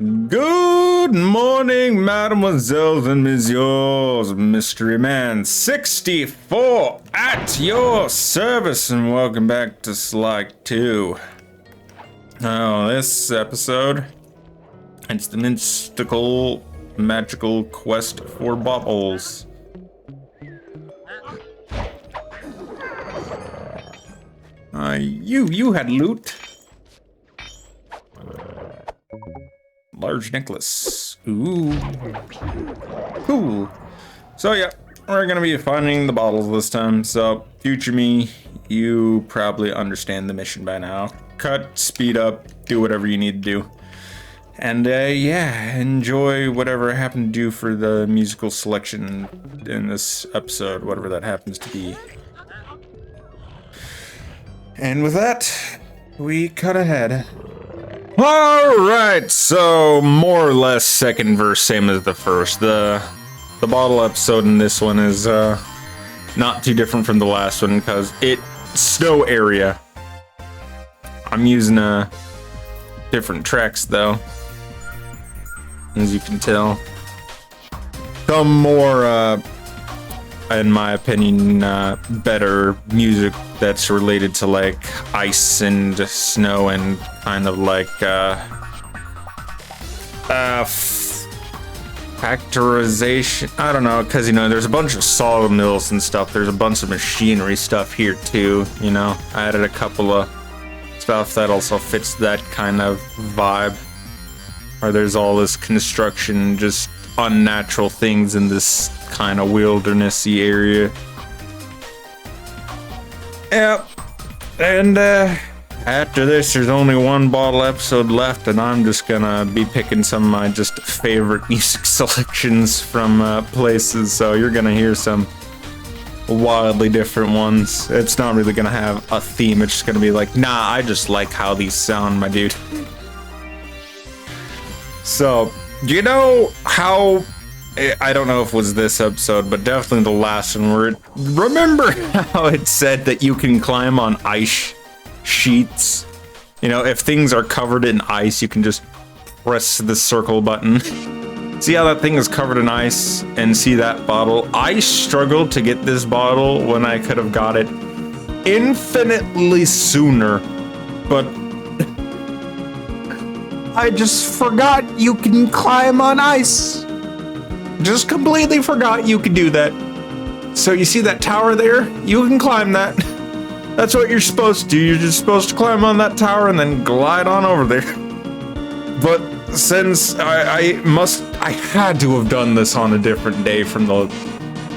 Good morning, mademoiselles and messieurs. Mystery Man 64 at your service, and welcome back to Slack 2. Oh, this episode, it's the mystical, magical quest for baubles. You had loot. Large necklace. Ooh. Cool. So yeah, we're gonna be finding the bottles this time. So future me, you probably understand the mission by now. Cut, speed up, do whatever you need to do. And yeah, enjoy whatever I happen to do for the musical selection in this episode, whatever that happens to be. And with that, we cut ahead. Alright, so more or less second verse, same as the first. The bottle episode in this one is not too different from the last one because it's snow area. I'm using different tracks though, as you can tell. Some more, in my opinion, better music that's related to like ice and snow and kind of like factorization. I don't know, because you know there's a bunch of sawmills and stuff. There's a bunch of machinery stuff here too. You know, I added a couple of stuff that also fits that kind of vibe. Where there's all this construction, just unnatural things in this kind of wildernessy area. Yep. And after this, there's only one bottle episode left, and I'm just gonna be picking some of my just favorite music selections from places. So you're gonna hear some wildly different ones. It's not really gonna have a theme. It's just gonna be like, nah, I just like how these sound, my dude. So, you know how, I don't know if it was this episode, but definitely the last one where remember how it said that you can climb on ice sheets? You know, if things are covered in ice, you can just press the circle button. See how that thing is covered in ice and see that bottle? I struggled to get this bottle when I could have got it infinitely sooner, but I just forgot you can climb on ice. Just completely forgot you could do that. So you see that tower there? You can climb that. That's what you're supposed to do. You're just supposed to climb on that tower and then glide on over there. But since I had to have done this on a different day from the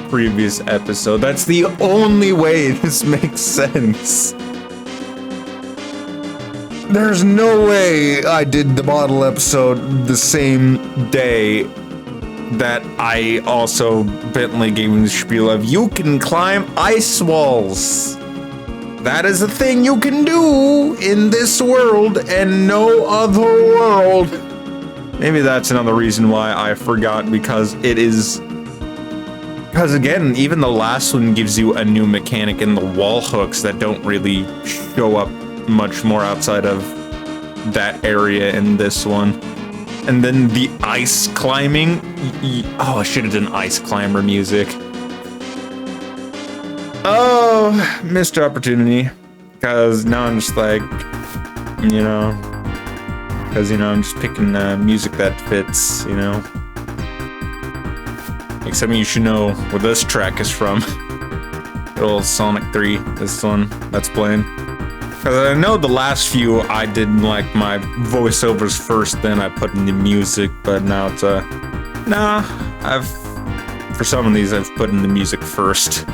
previous episode. That's the only way this makes sense. There's no way I did the bottle episode the same day that I also Bentley gave me the spiel of you can climb ice walls. That is a thing you can do in this world and no other world. Maybe that's another reason why I forgot, because again, even the last one gives you a new mechanic in the wall hooks that don't really show up much more outside of that area in this one. And then the ice climbing. Oh, I should have done ice climber music. Oh, missed opportunity. Because now I'm just like, you know, I'm just picking music that fits, you know. Like some of you should know where this track is from. Good old Sonic 3, this one that's playing. Because I know the last few I did like my voiceovers first, then I put in the music, but now it's for some of these I've put in the music first.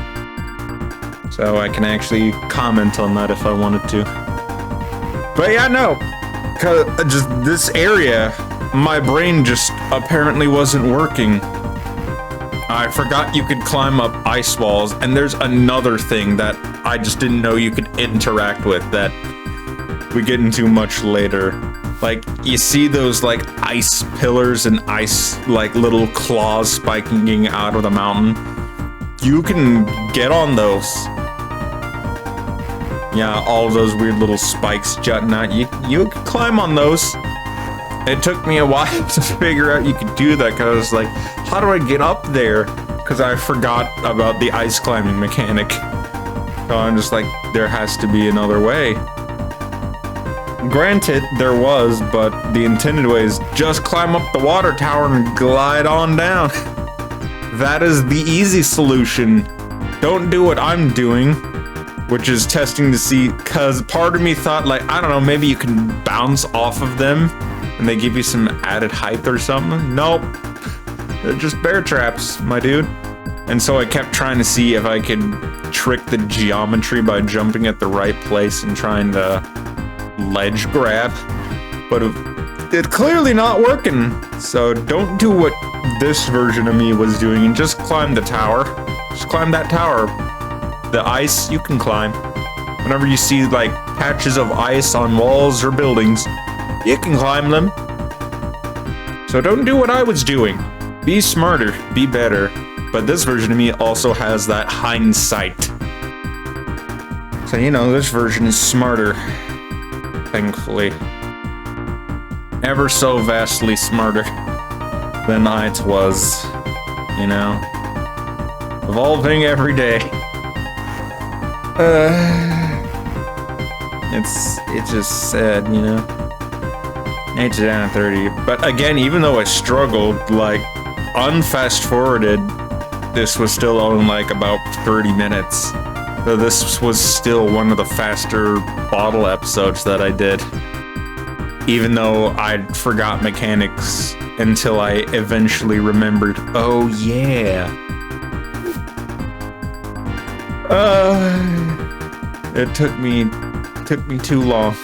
So I can actually comment on that if I wanted to. But yeah, no, cause just this area, my brain just apparently wasn't working. I forgot you could climb up ice walls, and there's another thing that I just didn't know you could interact with that we get into much later. Like, you see those like ice pillars and ice like little claws spiking out of the mountain? You can get on those. Yeah, all those weird little spikes jutting out. You can climb on those. It took me a while to figure out you could do that, because I was like, how do I get up there? Because I forgot about the ice climbing mechanic. So I'm just like, there has to be another way. Granted, there was, but the intended way is just climb up the water tower and glide on down. That is the easy solution. Don't do what I'm doing, which is testing to see, because part of me thought, like, I don't know, maybe you can bounce off of them and they give you some added height or something. Nope. They're just bear traps, my dude. And so I kept trying to see if I could trick the geometry by jumping at the right place and trying to ledge grab. But it's clearly not working. So don't do what this version of me was doing and just climb the tower. Just climb that tower. The ice, you can climb. Whenever you see like patches of ice on walls or buildings, you can climb them. So don't do what I was doing. Be smarter, be better. But this version of me also has that hindsight. So, you know, this version is smarter. Thankfully. Ever so vastly smarter than I was, you know. Evolving every day. It's just sad, you know. 8 to down 30. But again, even though I struggled, like, unfast forwarded, this was still only like about 30 minutes. So this was still one of the faster bottle episodes that I did. Even though I'd forgot mechanics until I eventually remembered, oh yeah. It took me too long.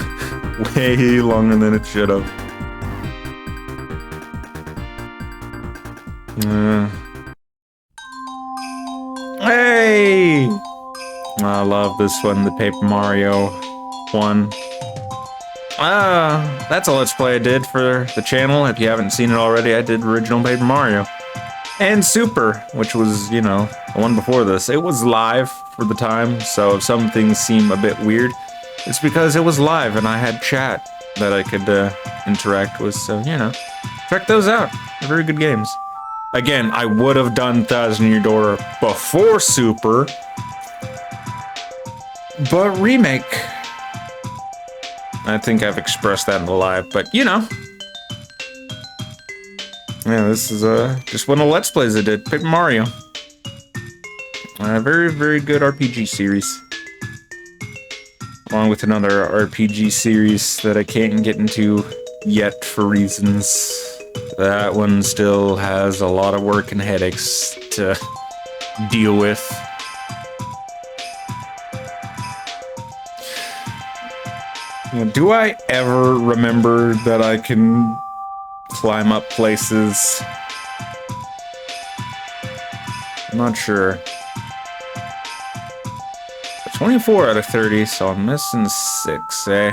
Way longer than it should have. Hey! I love this one, the Paper Mario one. That's a Let's Play I did for the channel. If you haven't seen it already, I did original Paper Mario. And Super, which was, you know, the one before this. It was live for the time, so if some things seem a bit weird, it's because it was live and I had chat that I could interact with, so, you know. Check those out. They're very good games. Again, I would have done Thousand Year Door before Super, but remake. I think I've expressed that in the live, but you know. Yeah, this is just one of the Let's Plays I did. Paper Mario. Very, very good RPG series. Along with another RPG series that I can't get into yet for reasons. That one still has a lot of work and headaches to deal with. Do I ever remember that I can climb up places? I'm not sure. 24 out of 30, so I'm missing 6, eh?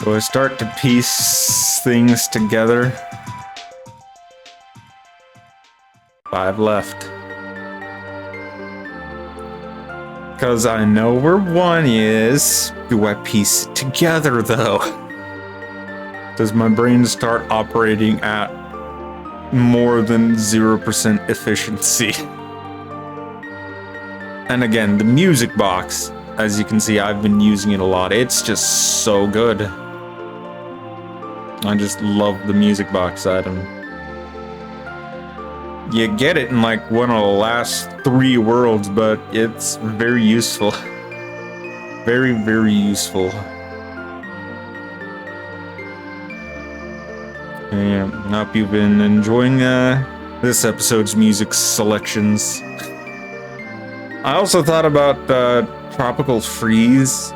Do I start to piece things together? 5 left. Because I know where 1 is. Do I piece it together, though? Does my brain start operating at more than 0% efficiency? And again, the music box, as you can see, I've been using it a lot. It's just so good. I just love the music box item. You get it in like one of the last 3 worlds, but it's very useful. Very, very useful. Yeah, I hope you've been enjoying this episode's music selections. I also thought about Tropical Freeze,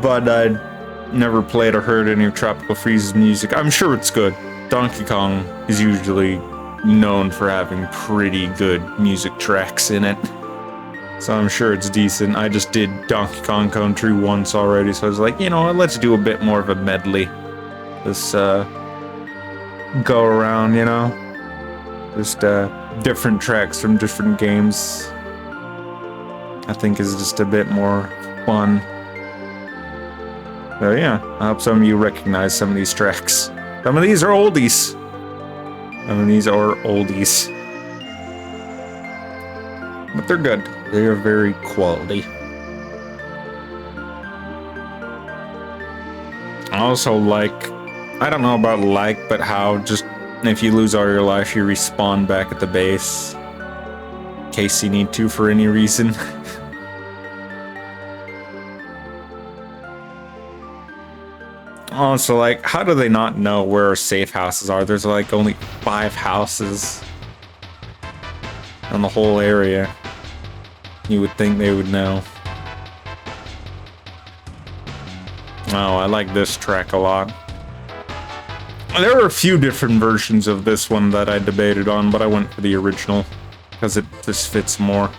but I'd never played or heard any of Tropical Freeze's music. I'm sure it's good. Donkey Kong is usually known for having pretty good music tracks in it, so I'm sure it's decent. I just did Donkey Kong Country once already, so I was like, you know what, let's do a bit more of a medley. This go around, you know? Just different tracks from different games. I think is just a bit more fun. So yeah, I hope some of you recognize some of these tracks. Some of these are oldies. Some of these are oldies. But they're good. They are very quality. I also like, I don't know about like, but how just if you lose all your life, you respawn back at the base. In case you need to for any reason. Also, like, how do they not know where our safe houses are? There's like only 5 houses in the whole area. You would think they would know. Oh, I like this track a lot. There were a few different versions of this one that I debated on, but I went for the original because it just fits more.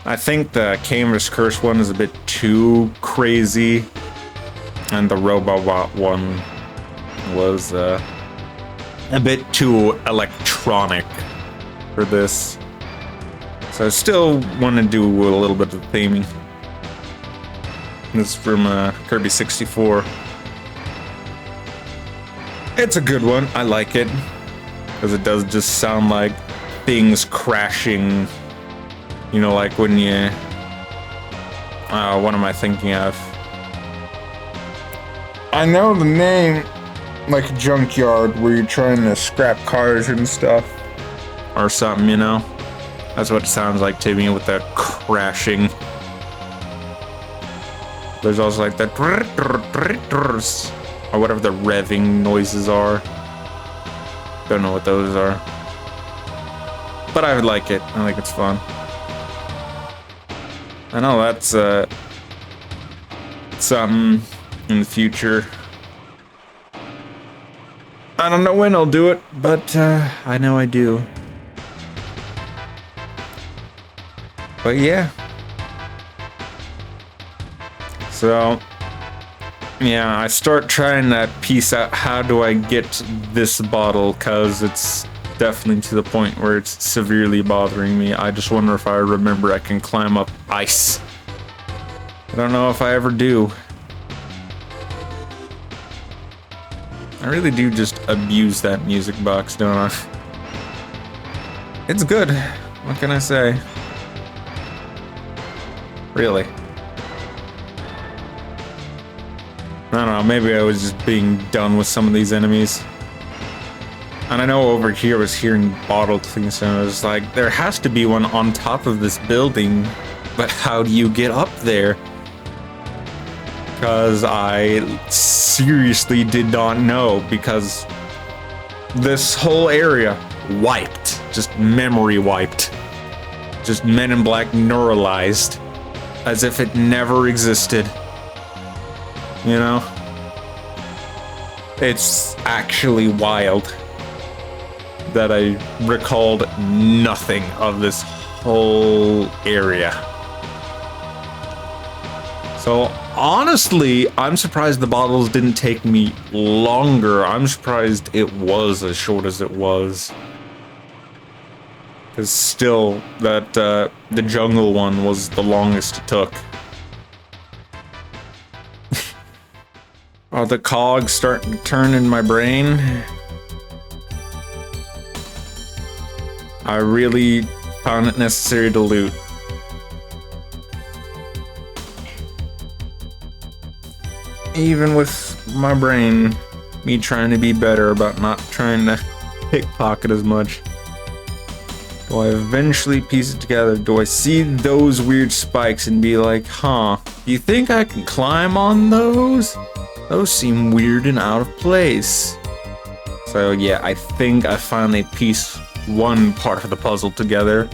I think the Canvas Curse one is a bit too crazy, and the Robobot one was a bit too electronic for this. So I still want to do a little bit of theming. This is from Kirby 64. It's a good one. I like it because it does just sound like things crashing. You know, like when you... what am I thinking of? I know the name, like Junkyard, where you're trying to scrap cars and stuff. Or something, you know? That's what it sounds like to me with that crashing. There's also like that... or whatever the revving noises are. Don't know what those are. But I like it. I think it's fun. I know that's something in the future. I don't know when I'll do it, but I know I do. But yeah. So, yeah, I start trying to piece out how do I get this bottle, because it's definitely to the point where it's severely bothering me. I just wonder if I remember I can climb up ice. I don't know if I ever do. I really do just abuse that music box, don't I? It's good. What can I say? Really. I don't know, maybe I was just being done with some of these enemies. And I know over here I was hearing bottle clinks, and I was like, there has to be one on top of this building, but how do you get up there? Because I seriously did not know, because this whole area wiped, just memory wiped. Just Men in Black neuralized, as if it never existed. You know? It's actually wild that I recalled nothing of this whole area. So honestly, I'm surprised the bottles didn't take me longer. I'm surprised it was as short as it was. Because still, that the jungle one was the longest it took. Are the cogs starting to turn in my brain? I really found it necessary to loot. Even with my brain, me trying to be better about not trying to pickpocket as much. Do I eventually piece it together? Do I see those weird spikes and be like, huh, do you think I can climb on those? Those seem weird and out of place. So yeah, I think I finally pieced one part of the puzzle together.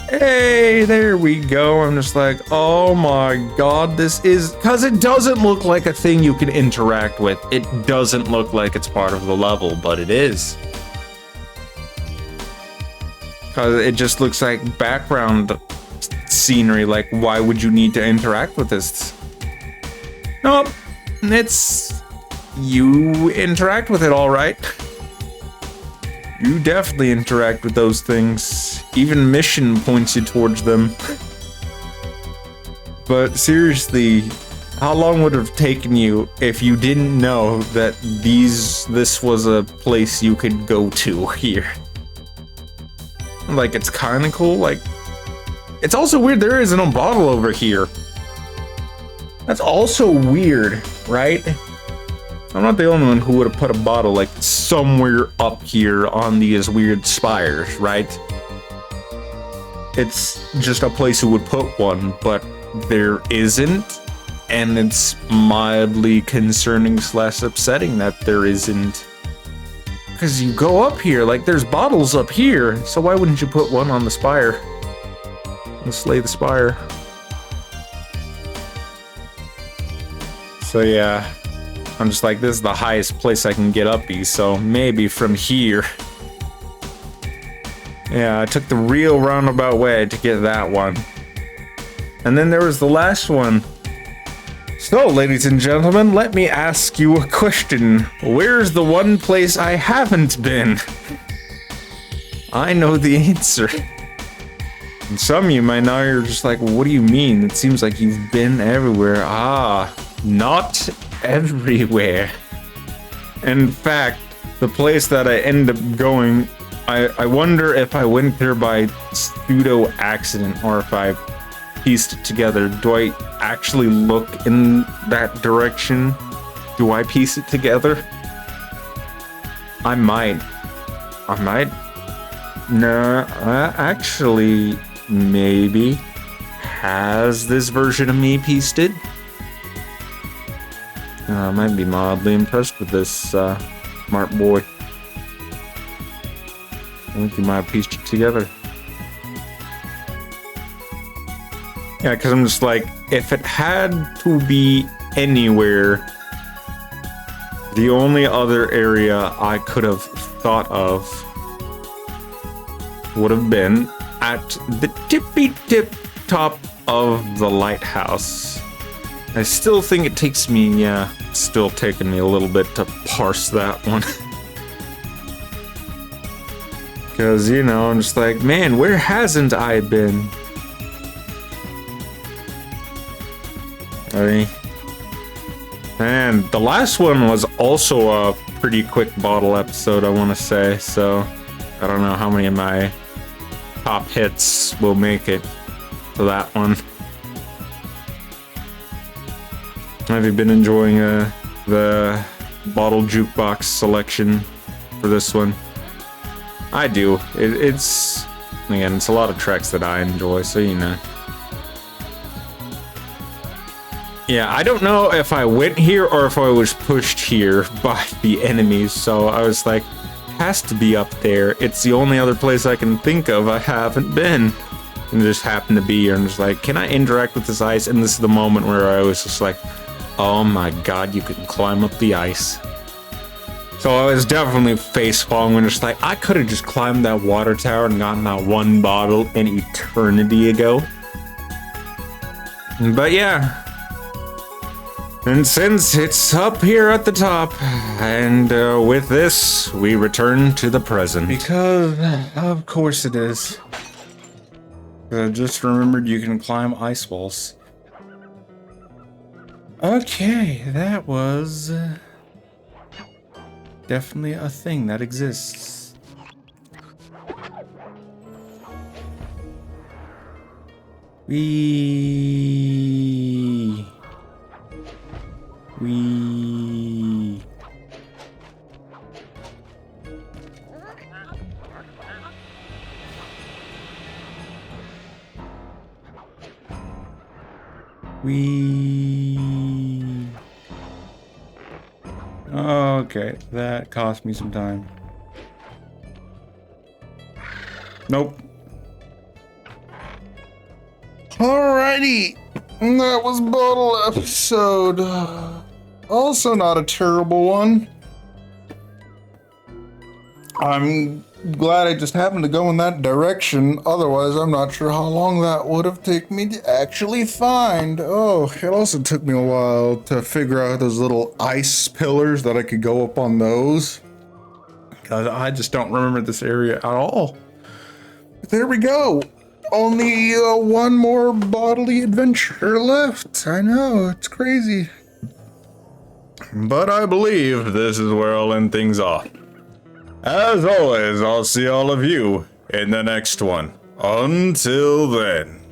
Hey, there we go. I'm just like, oh my god, this is... Because it doesn't look like a thing you can interact with. It doesn't look like it's part of the level, but it is. Because it just looks like background scenery. Like, why would you need to interact with this? Nope. It's... You interact with it all right. You definitely interact with those things. Even mission points you towards them. But seriously, How long would it have taken you if you didn't know that this was a place you could go to here? Like, it's kind of cool. Like, it's also weird there isn't a bottle over here. That's also weird, right? I'm not the only one who would have put a bottle like somewhere up here on these weird spires, right? It's just a place who would put one, but there isn't. And it's mildly concerning / upsetting that there isn't. Because you go up here, like there's bottles up here, so why wouldn't you put one on the spire? Let's slay the spire. So yeah, I'm just like, this is the highest place I can get up, so maybe from here. Yeah, I took the real roundabout way to get that one. And then there was the last one. So, ladies and gentlemen, let me ask you a question. Where's the one place I haven't been? I know the answer. And some of you might know, you're just like, what do you mean? It seems like you've been everywhere. Ah, not everywhere. In fact, the place that I end up going, I wonder if I went there by pseudo accident or if I pieced it together. Do I actually look in that direction? Do I piece it together? I might. No, actually, maybe. Has this version of me pieced it? I might be mildly impressed with this smart boy. I think you might have pieced it together. Yeah, because I'm just like, if it had to be anywhere, the only other area I could have thought of would have been at the tippy-tip top of the lighthouse. I still think it takes me, yeah, it's still taking me a little bit to parse that one. Because, you know, I'm just like, man, where hasn't I been? And the last one was also a pretty quick bottle episode, I want to say, so I don't know how many of my top hits will make it to that one. Have you been enjoying the bottle jukebox selection for this one? I do. It's again, it's a lot of tracks that I enjoy, so you know. Yeah, I don't know if I went here or if I was pushed here by the enemies, so I was like, has to be up there. It's the only other place I can think of I haven't been. And it just happened to be here. I'm just like, can I interact with this ice? And this is the moment where I was just like, oh my god, you can climb up the ice. So I was definitely face-palming when it's like, I could have just climbed that water tower and gotten that one bottle an eternity ago. But yeah. And since it's up here at the top, and with this, we return to the present. Because, of course it is. I just remembered you can climb ice walls. Okay, that was definitely a thing that exists. We okay, that cost me some time. Nope. Alrighty, that was bottle episode. Also not a terrible one. I'm glad I just happened to go in that direction. Otherwise, I'm not sure how long that would have taken me to actually find. Oh, it also took me a while to figure out those little ice pillars that I could go up on those. Because I just don't remember this area at all. But there we go. only one more bodily adventure left. I know, it's crazy. But I believe this is where I'll end things off. As always, I'll see all of you in the next one. Until then.